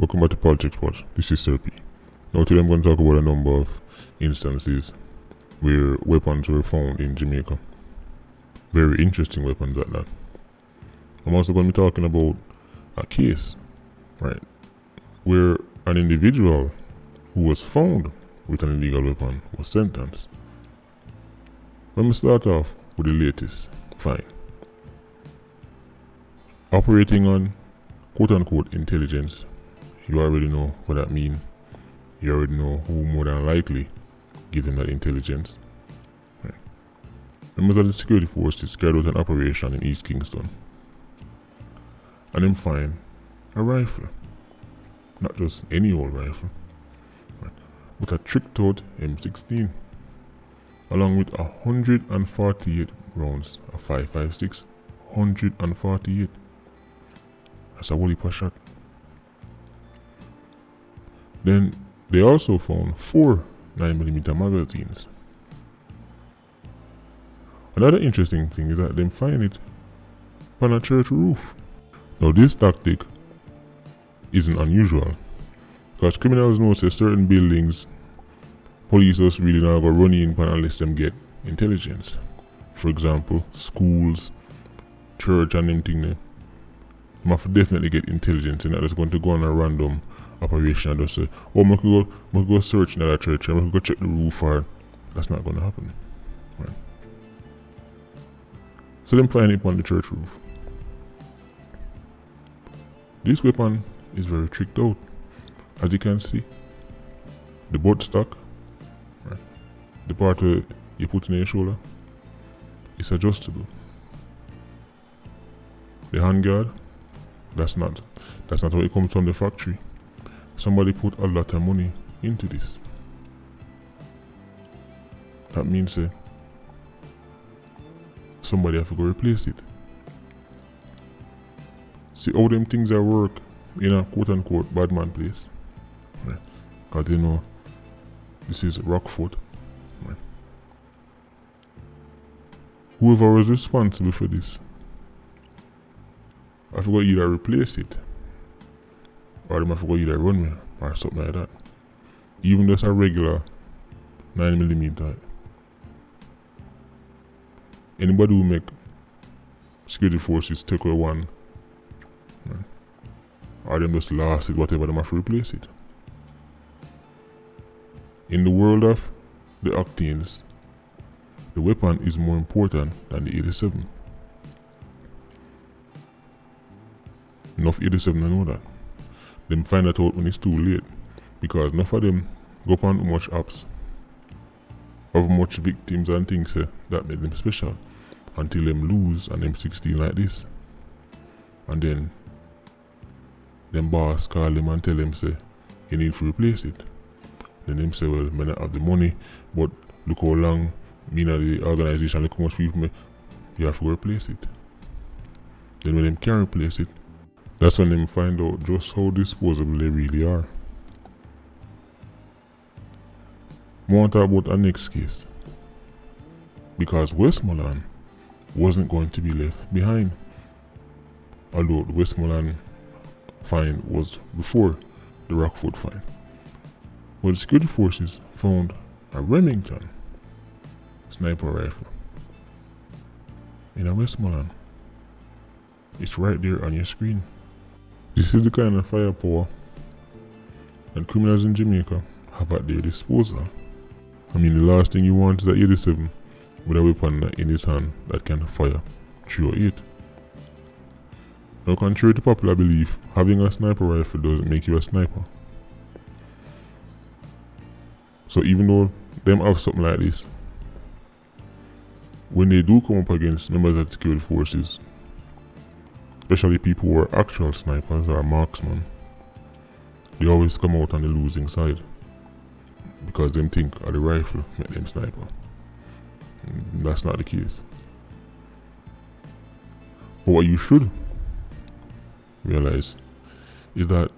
Welcome back to Politics Watch. This is Sir P. Now today I'm going to talk about a number of instances where weapons were found in Jamaica. Very interesting weapons at that. I'm also going to be talking about a case, right, where an individual who was found with an illegal weapon was sentenced. Let me start off with the latest fine. Operating on quote-unquote intelligence, you already know what that means. You already know who more than likely give them that intelligence. Right. Members of the security forces carried out an operation in East Kingston, and them find a rifle. Not just any old rifle, right, but a tricked out M16, along with 148 rounds of 5.56. 148. That's a whole heap of shot. Then they also found 4 9mm magazines. Another interesting thing is that they find it on a church roof. Now this tactic isn't unusual, because criminals know that certain buildings police just really not go run in unless them get intelligence. For example, schools, church and them thing there. You have to definitely get intelligence, and not just going to go on a random operation and just say, oh, I could go search in that church, and I could go check the roof, or that's not going to happen. Right. So them find it on the church roof. This weapon is very tricked out. As you can see, the butt stock, right, the part where you put in your shoulder, is adjustable. The handguard, that's not how it comes from the factory. Somebody put a lot of money into this. That means somebody have to go replace it. See how them things are work in a quote-unquote bad man place, right? Because you know this is Rockford, right? Whoever was responsible for this, I forgot either replace it, or them have to go either run with, or something like that. Even just a regular 9mm. Anybody who make security forces take away one, right, or them just lost it, whatever, them have to replace it. In the world of the Octanes, the weapon is more important than the 87. Enough 87 to know that. Them find that out when it's too late, because enough of them go upon too much apps, have much victims and things that make them special, until them lose and them 16 like this. And then them boss call them and tell them say, you need to replace it. Then them say, well, I don't have the money, but look how long me in the organization, look how much people you have to replace it. Then when them can't replace it, that's when them find out just how disposable they really are. I want to talk about our next case, because Westmoreland wasn't going to be left behind, although the Westmoreland find was before the Rockford find. But the security forces found a Remington sniper rifle in a Westmoreland. It's right there on your screen. This is the kind of firepower that criminals in Jamaica have at their disposal. I mean, the last thing you want is an 87 with a weapon in his hand that can fire 308. Now, contrary to popular belief, having a sniper rifle doesn't make you a sniper. So even though them have something like this, when they do come up against members of the security forces, especially people who are actual snipers or marksmen, they always come out on the losing side, because them think the rifle make them sniper. That's not the case. But what you should realize is that,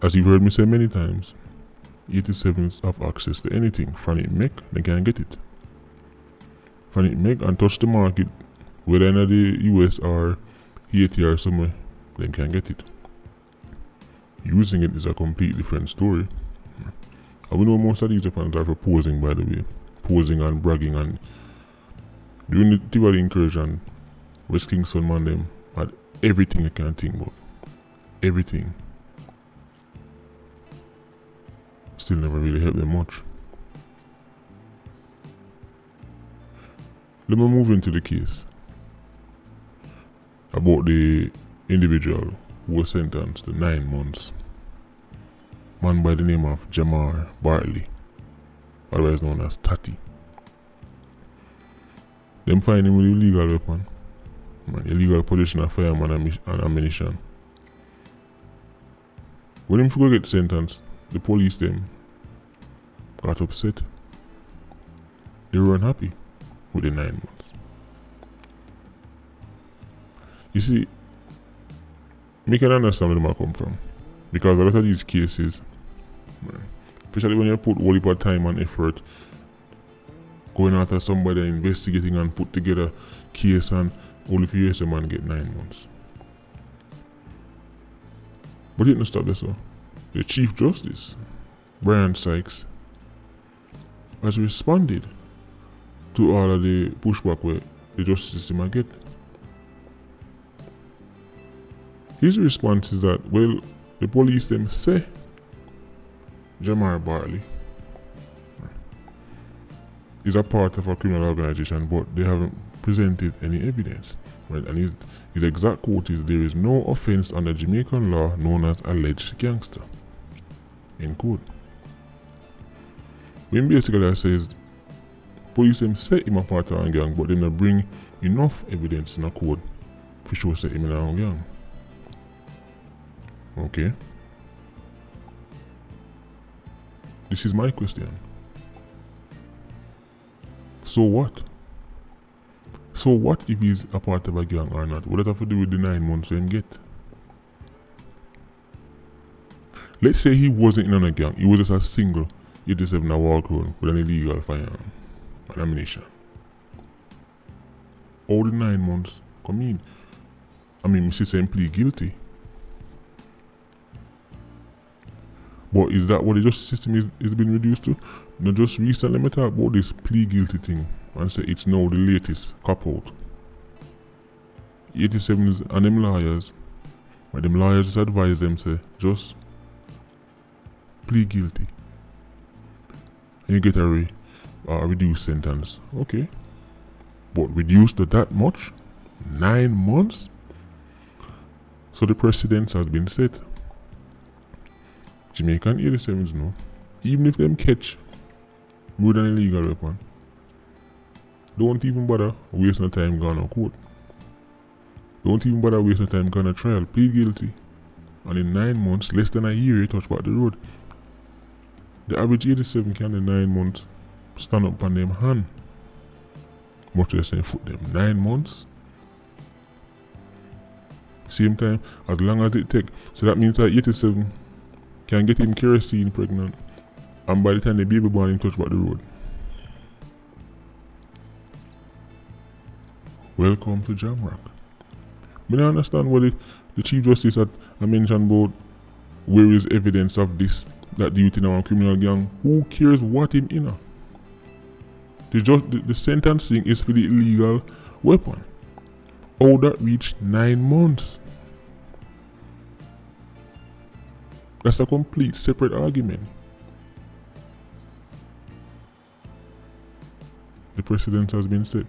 as you've heard me say many times, 87s have access to anything. From it make, they can get it. From it make and touch the market, whether in the US or Haiti or somewhere, they can get it. Using it is a complete different story. And we know most of these weapons are for posing, by the way. Posing and bragging, and during the Tivoli incursion, West Kingston man them had everything you can think about. Everything. Still never really helped them much. Let me move into the case about the individual who was sentenced to 9 months. Man by the name of Jamar Bartley, otherwise known as Tati. Them find him with illegal weapon, illegal possession of firearm and ammunition. When him go get sentenced, the police them got upset. They were unhappy with the 9 months. You see, me can understand where them come from, because a lot of these cases, especially when you put all your time and effort going after somebody, investigating and put together case, and only for you, a man get 9 months. But it didn't stop this. So the Chief Justice, Brian Sykes, has responded to all of the pushback where the justice system get. His response is that, well, the police them say Jamar Bartley is a part of a criminal organization, but they haven't presented any evidence. Right? And his exact quote is, "There is no offense under Jamaican law known as alleged gangster." End quote. When basically says police them say him a part of a gang, but they not bring enough evidence in a code for sure say him in a gang. Okay. This is my question. So what? So what if he's a part of a gang or not? What does that have to do with the 9 months he get? Let's say he wasn't in a gang, he was just a single 87 a walk around with an illegal firearm and ammunition. All the 9 months come in. I mean, Mr. saying plead guilty. But is that what the justice system is been reduced to? Now just recently I talk about this plea guilty thing and say it's now the latest cop out. 87s and them lawyers, but them lawyers just advise them say just plead guilty and you get a reduced sentence. Okay. But reduced to that much? 9 months? So the precedence has been set. Jamaican 87s know, even if them catch with an illegal weapon, don't even bother wasting time going to court. Don't even bother wasting time going to trial. Plead guilty. And in 9 months, less than a year, you touch back the road. The average 87 can in 9 months stand up on them hand. Much less than foot them. 9 months. Same time, as long as it take. So that means that 87 can get him kerosene pregnant, and by the time the baby born, him touch back the road. Welcome to Jamrock. I don't understand what the Chief Justice had mentioned about where is evidence of this, that the youth in our criminal gang. Who cares what him in? The sentencing is for the illegal weapon. How that reached 9 months? That's a complete separate argument. The precedent has been set.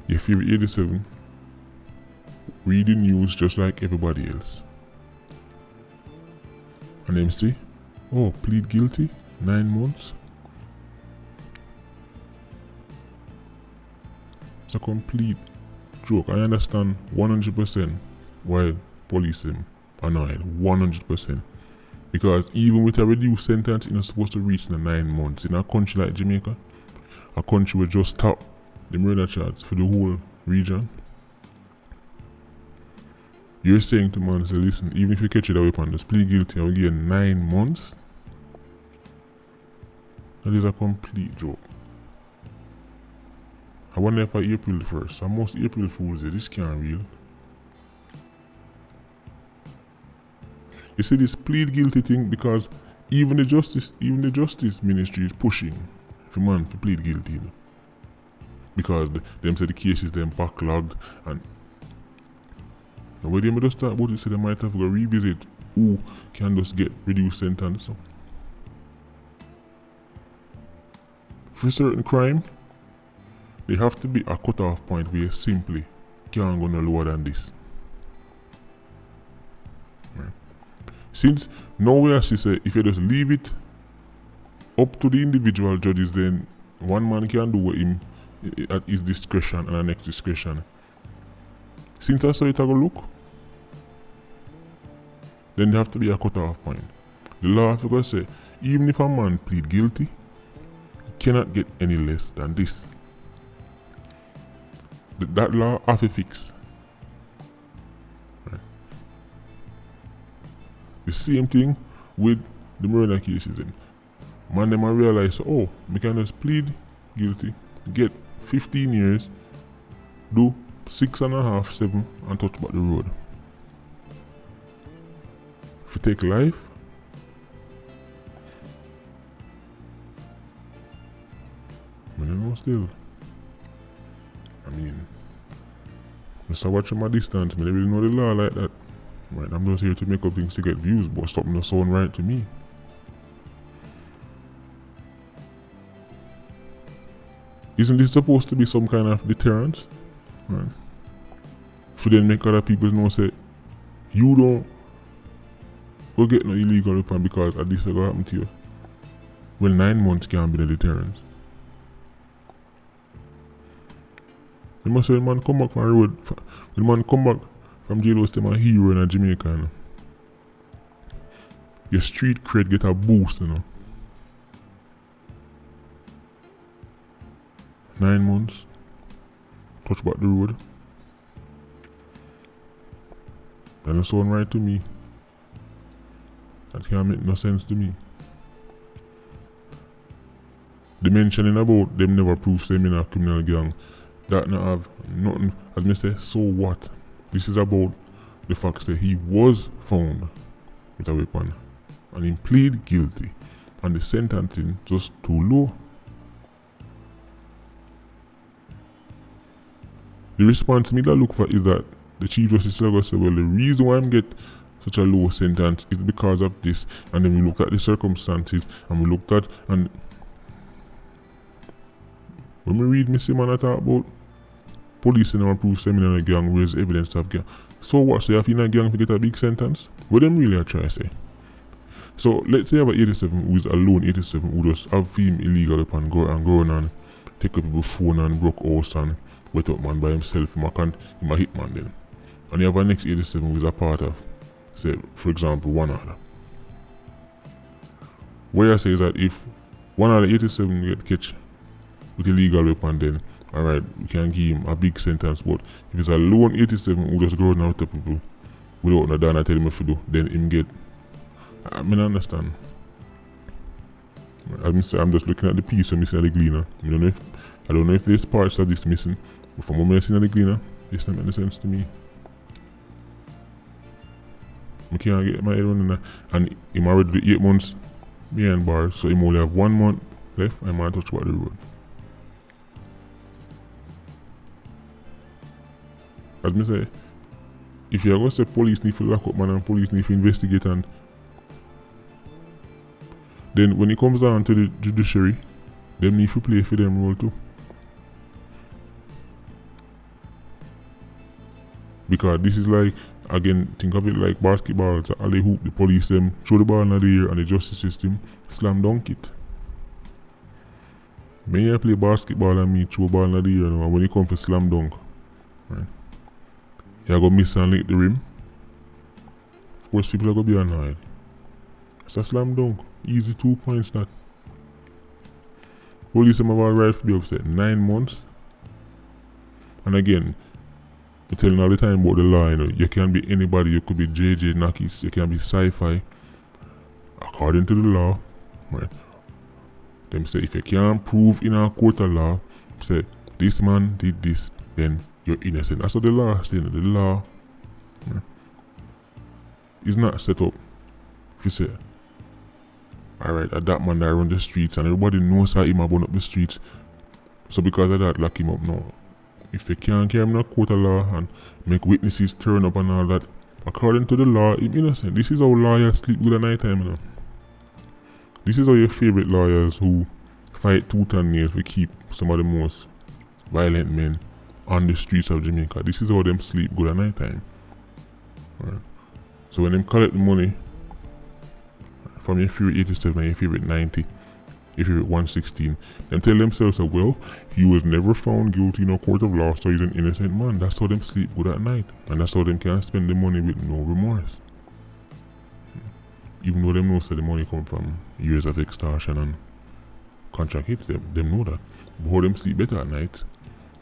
If you're 87, read the news just like everybody else. And them say, oh, plead guilty, 9 months. It's a complete joke. I understand 100% why police them annoyed. 100%. Because even with a reduced sentence, you're not supposed to reach the 9 months. In a country like Jamaica, a country will just top the murder charge for the whole region. You're saying to man, say, listen, even if you catch it a weapon, just plead guilty and we give you 9 months. That is a complete joke. I wonder if April 1st, and most April Fools say this can't real. You see this plead guilty thing, because even the justice ministry is pushing for man to plead guilty, you know? Because them say the cases them backlogged, and the way they just start about it, say they might have to go revisit who can just get reduced sentence. So, for certain crime, there have to be a cut-off point where you simply can't go no lower than this. Right. Since nowhere she say if you just leave it up to the individual judges, then one man can do what him at his discretion and the next discretion. Since I saw it I go look, then there have to be a cut-off point. The law have to say, even if a man plead guilty, he cannot get any less than this. That law have to fix. Right. The same thing with the murder cases. Then. Man them a realize, oh, me can just plead guilty, get 15 years, do 6.5, 7 and touch back the road. If you take life, I don't know still. I mean, just watching my distance, I don't really know the law like that. Right, I'm just here to make up things to get views, but something that sound right to me. Isn't this supposed to be some kind of deterrence? Right. For then make other people know say, you don't go get no illegal weapon because at least it will happen to you. Well, 9 months can't be the deterrence. You must say, when man come back from the road, when man come back from jail, was a hero in Jamaica, you know. Your street cred get a boost, you know. 9 months, touch back the road. That don't sound right to me. That can't make no sense to me. The mentioning about them never prove them in a criminal gang, that not have nothing, as me say, so what? This is about the fact that he was found with a weapon and he plead guilty and the sentencing just too low. The response me that look for is that the Chief Justice will say, well, the reason why I'm get such a low sentence is because of this, and then we looked at the circumstances and we looked at, and when we read Missy Man talk about police and proof seminar in a gang where's evidence of gang. So what, so you have in a gang to get a big sentence? What them really are trying to say? So let's say you have an 87 who is alone 87 who just have him illegal up and go and take up people's phone and broke house and wet up man by himself, him a hitman then. And you have a next 87 who is a part of, say, for example, one other. What I say is that if one other 87 get catch with illegal weapon, then alright, we can give him a big sentence. But if it's a lone 87 who just go out to people without no dana tell him what to do, then him get, I mean, I understand. As I'm just looking at the piece of missing at the Gleaner. I don't know if there's parts of this missing, but from what I'm seeing at the Gleaner, this doesn't make any sense to me. I can't get my head around that. And I'm already 8 months behind bars, so he only have 1 month left and I might touch about the road. As me say, if you're going to say police need to lock up man and police need to investigate, and then when it comes down to the judiciary, them need to play for them role too. Because this is like, again, think of it like basketball. It's a alley hoop, the police them throw the ball in the air and the justice system slam dunk it. When I play basketball and me throw the ball in the air, and when it comes to slam dunk, right, you're going to miss and lick the rim. Of course people are going to be annoyed. It's a slam dunk. Easy 2 points that. Police them have a right to be upset. 9 months. And again, I'm telling all the time about the law, you know, you can be anybody. You could be JJ Nakis, you can be sci-fi. According to the law, right? Them say if you can't prove in a court of law, say this man did this, then you're innocent. That's what the law says. The law, right, is not set up If you say, alright, that man that run the streets and everybody knows that him a burn up the streets, so because of that, lock him up now. If they can't carry him in a court of law and make witnesses turn up and all that, according to the law, he's innocent. This is how lawyers sleep good at night time, you know. This is how your favorite lawyers who fight tooth and nail to keep some of the most violent men on the streets of Jamaica. This is how them sleep good at night time. Right. So when them collect the money from your favorite 87 and your favorite 90, your favorite 116, them tell themselves that, well, he was never found guilty in a court of law, so he's an innocent man. That's how them sleep good at night. And that's how them can spend the money with no remorse. Even though them know that the money come from years of extortion and contract hits, them know that. But how them sleep better at night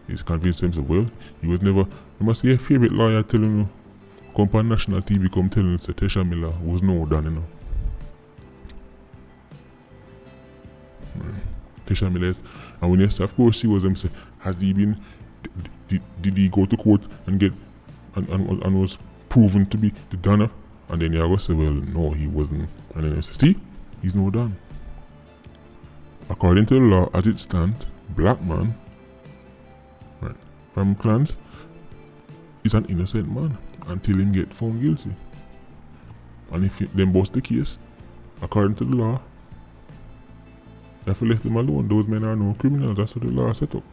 is convince themselves, well, he was never, you must see your favorite lawyer telling you, come on national TV, come telling you that Tesha Miller was no done, you know. Tesha Miller, and when you say, of course she was, them say, has he been, did he go to court and get, and was proven to be the donor? And then you go say, well, no, he wasn't. And then you say, see, he's no done. According to the law as it stands, black man, right, from clans, is an innocent man until him get found guilty. And if them bust the case, according to the law, you have to let them alone. Those men are no criminals. That's what the law set up.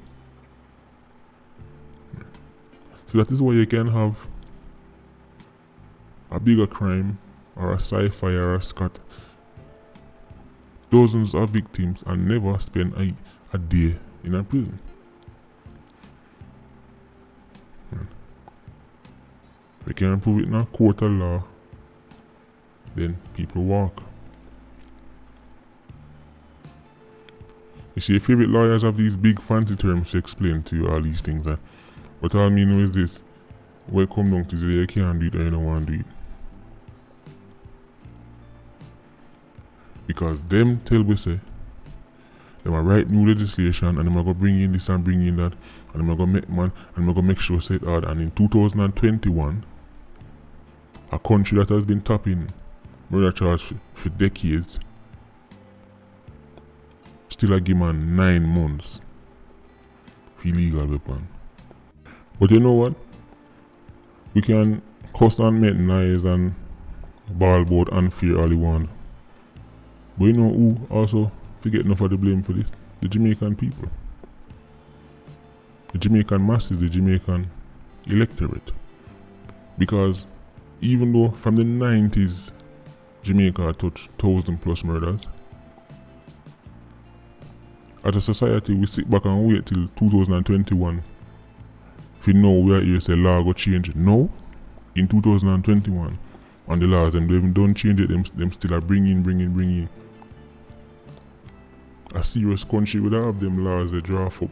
Right. So that is why you can have a bigger crime or a sci-fi or a Scott, dozens of victims, and never spend a day in a prison. Right. If you can't prove it in a court of law, then people walk. You see, your favorite lawyers have these big fancy terms to explain to you all these things. But all me know is this: when it come down to you can't do it or you don't want to do it. Because them tell we say, them are write new legislation and them are going to bring in this and bring in that, and them are going to make man, and them are going to make sure say it hard. And in 2021, a country that has been topping murder charge for decades, still a give man 9 months for illegal weapon. But you know what? We can cuss and make noise and ball about unfair all you want. But you know who also forget enough of the blame for this? The Jamaican people. The Jamaican masses, the Jamaican electorate. Because even though from the 90s Jamaica touched 1,000+ murders, as a society we sit back and wait till 2021 if you know we are here say law go change. No, in 2021 and the laws them even don't change it, them still are bring in. A serious country would have them laws they draft up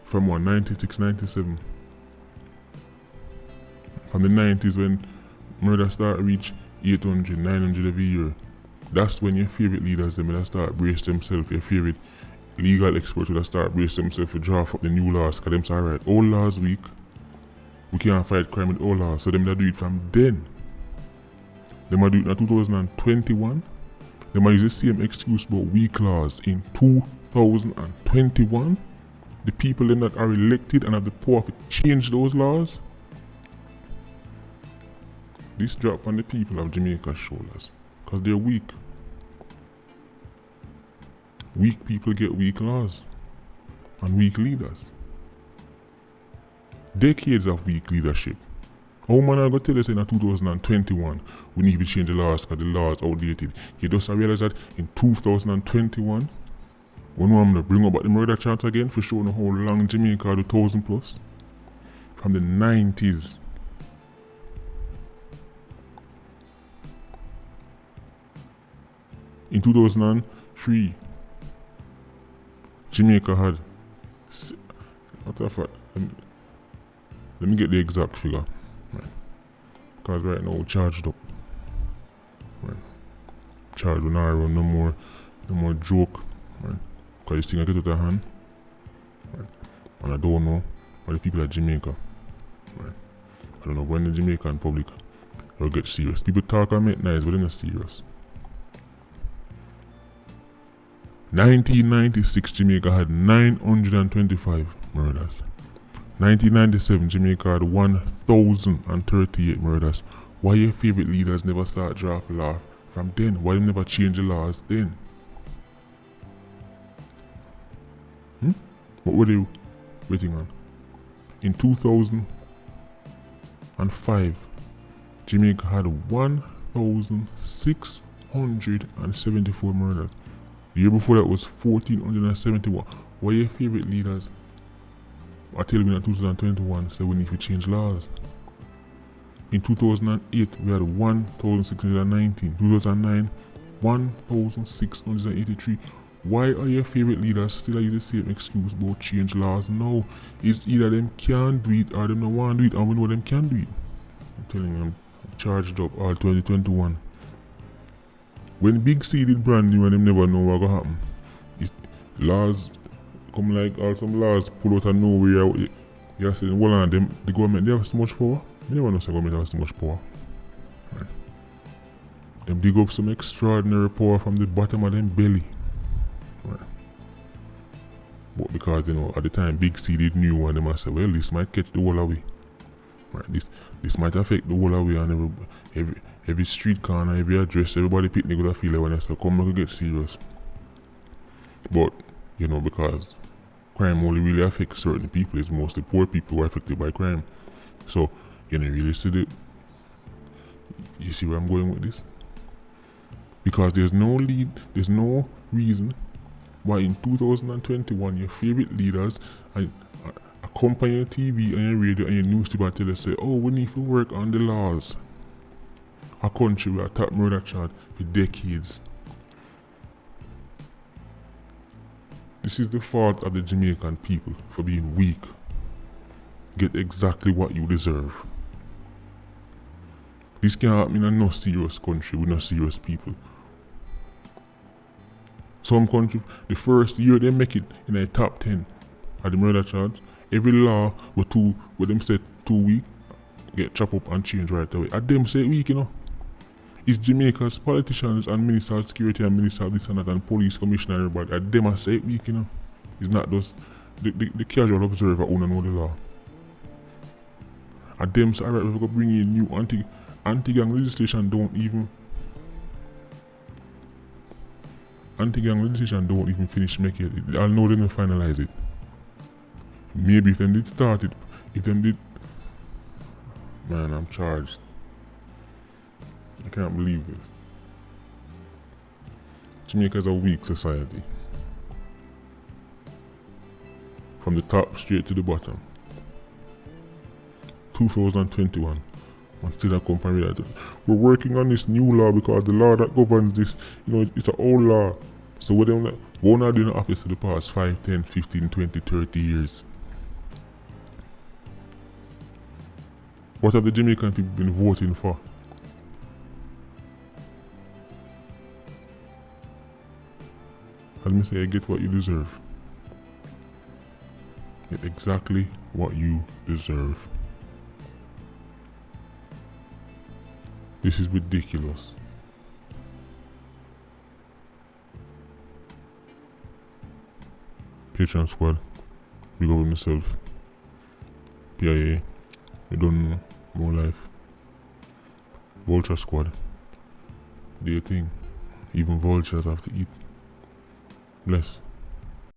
from 96, 97. From the 90s when murder start reach 800, 900 every year. That's when your favorite leaders them will start brace themselves, your favorite legal experts will start brace themselves to draft up the new laws. Cause them say, alright, old laws weak, we can't fight crime with old laws. So them that do it from then. Them might do it in 2021. They might use the same excuse about weak laws in 2021. The people them that are elected and have the power to change those laws. This drop on the people of Jamaica's shoulders. Because they're weak. Weak people get weak laws. And weak leaders. Decades of weak leadership. How man are going to tell us in 2021 we need to change the laws because the law is outdated. You just realize that in 2021 when I'm going to bring up the murder charge again for showing how long Jamaica had 1,000+. From the 90s. In 2003 Jamaica had what the fuck? Let me get the exact figure. Right. Because right now we're charged up. Right. Charged with no more joke. Right. Because this thing I get out of hand. Right. And I don't know what the people of Jamaica. Right. I don't know when the Jamaican public or get serious. People talk and make nice, but they're not serious. 1996, Jamaica had 925 murders. 1997, Jamaica had 1,038 murders. Why your favorite leaders never start draft law from then? Why they never change the laws then? What were they waiting on? In 2005, Jamaica had 1,674 murders. The year before that was 1,471. Why your favorite leaders are telling me that 2021 said we need to change laws? In 2008, we had 1,619. 2009, 1,683. Why are your favorite leaders still using the same excuse about change laws now? It's either them can't do it or them don't want to do it, and we know them can do it. I'm telling you, I'm charged up all 2021. When Big C did brand new and them never know what gonna happen, laws come like all some laws pull out of nowhere. You're saying, well, on them, the government, they have so much power. You never know the government has so much power. Right. Them dig up some extraordinary power from the bottom of them belly. Right. But because, you know, at the time Big C did new and they must say, well, this might catch the whole away. Right. This might affect the whole away, and every street corner, every address, everybody picnic would feel like when they say, come look, get serious. But, you know, because crime only really affects certain people, it's mostly poor people who are affected by crime. So, you know, really see the, you see where I'm going with this? Because there's no reason why in 2021 your favorite leaders accompany your TV and your radio and your newspaper tell us say, oh, we need to work on the laws. A country with a top murder chart for decades. This is the fault of the Jamaican people for being weak. Get exactly what you deserve. This can't happen in a no serious country with no serious people. Some countries, the first year they make it in a top 10 at the murder charge, every law with them say 2 weeks, get chopped up and changed right away. At them say week, you know. It's Jamaica's politicians and Minister of Security and Minister of this and that and Police Commissioner and everybody. At them I say week, you know. It's not just the casual observer who don't know the law. At them say, alright, we're going to bring in new anti-gang legislation don't even finish making it. I'll know they don't finalize it. Maybe if them did start it, man, I'm charged. I can't believe this. Jamaica is a weak society. From the top straight to the bottom. 2021. And still a company that we're working on this new law because the law that governs this, you know, it's an old law. So what they're not doing in the office for the past 5, 10, 15, 20, 30 years. What have the Jamaican people been voting for? Let me say, get what you deserve. Get exactly what you deserve. This is ridiculous. Patreon squad, big up with myself. PIA, you don't know, more life. Vulture squad, do your thing. Even vultures have to eat. Bless.